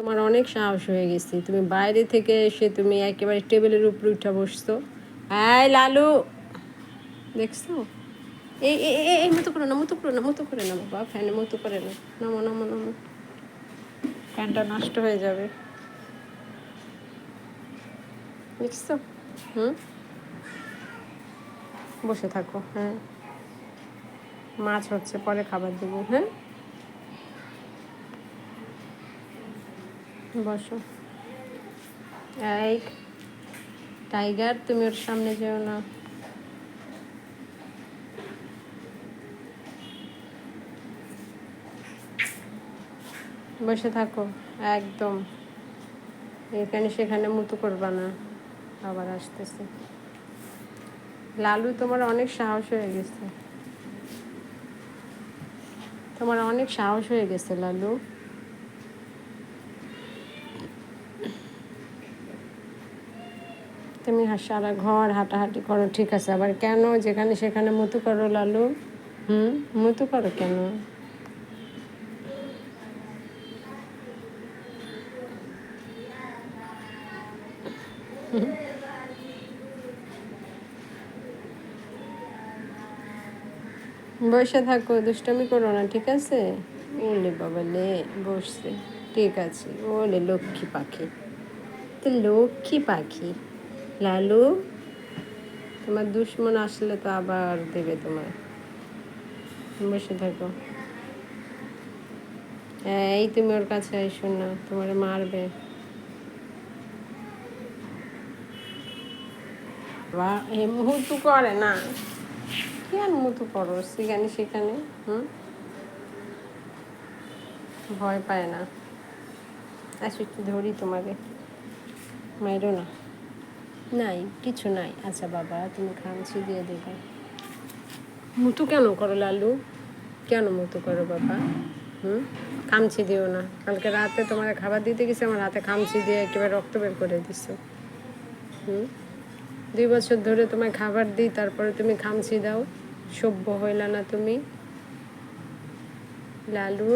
তোমার অনেক সাহস হয়ে গেছে, তুমি বাইরে থেকে এসে তুমি একেবারে টেবিলের উপরে উঠে বসছো। এই লালু, দেখছো? এই মতো করো না, মতো করো না, মতো করে না বাবা, ফ্যানে মতো করে না, নামো নামো নামো, ফ্যানটা নষ্ট হয়ে যাবে। দেখছো? হুম, বসে থাকো। হ্যাঁ, মাছ হচ্ছে, পরে খাবার দেবো। হ্যাঁ, বসো। এই টাইগার, তুমি ওর সামনে যেও না। বসে থাকো একদম, এখানে সেখানে মুতু করবা না। আবার আসতেছে। লালু, তোমার অনেক সাহস হয়ে গেছে, তোমার অনেক সাহস হয়ে গেছে লালু। তুমি সারা ঘর হাঁটাহাঁটি করো, ঠিক আছে, আবার কেন যেখানে সেখানে মুতু করো লালু? হুম, মুতু করো কেন? বসে থাকো, দুষ্টামি করো না, ঠিক আছে? ওলে বাবা লে, বসছে, ঠিক আছে। ওলে লক্ষ্মী পাখি, তো লক্ষ্মী পাখি। লালু, তোমার দুশ্মন আসলে তো আবার দেবে তোমার। বসে থাকো। এই তুমি ওর কাছে এসো না, তোমার মারবে। বা এ মুতু করে না, কেন মুতু করো সেখানে সেখানে? হুম, ভয় পায় না। আসো একটু ধরি তোমাকে, মাইরো না। নাই, কিছু নাই। আচ্ছা বাবা, তুমি খামচি দিয়ে দেবে। মুতু কেন করো লালু? কেন মুতু করো বাবা? হুম, খামচি দিও না। কালকে রাতে তোমার খাবার দিতে গেছে, আমার হাতে খামচি দিয়ে একেবারে রক্ত বের করে দিছো। হুম, 2 বছর ধরে তোমায় খাবার দিই, তারপরে তুমি খামচি দাও। সভ্য হইলা না তুমি লালু,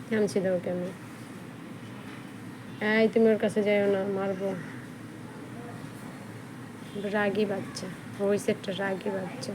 খামচি দাও কেন? এই তুমি ওর কাছে যাইও না, মারবো। রাগী বাচ্চা, হয়েছে একটা রাগী বাচ্চা।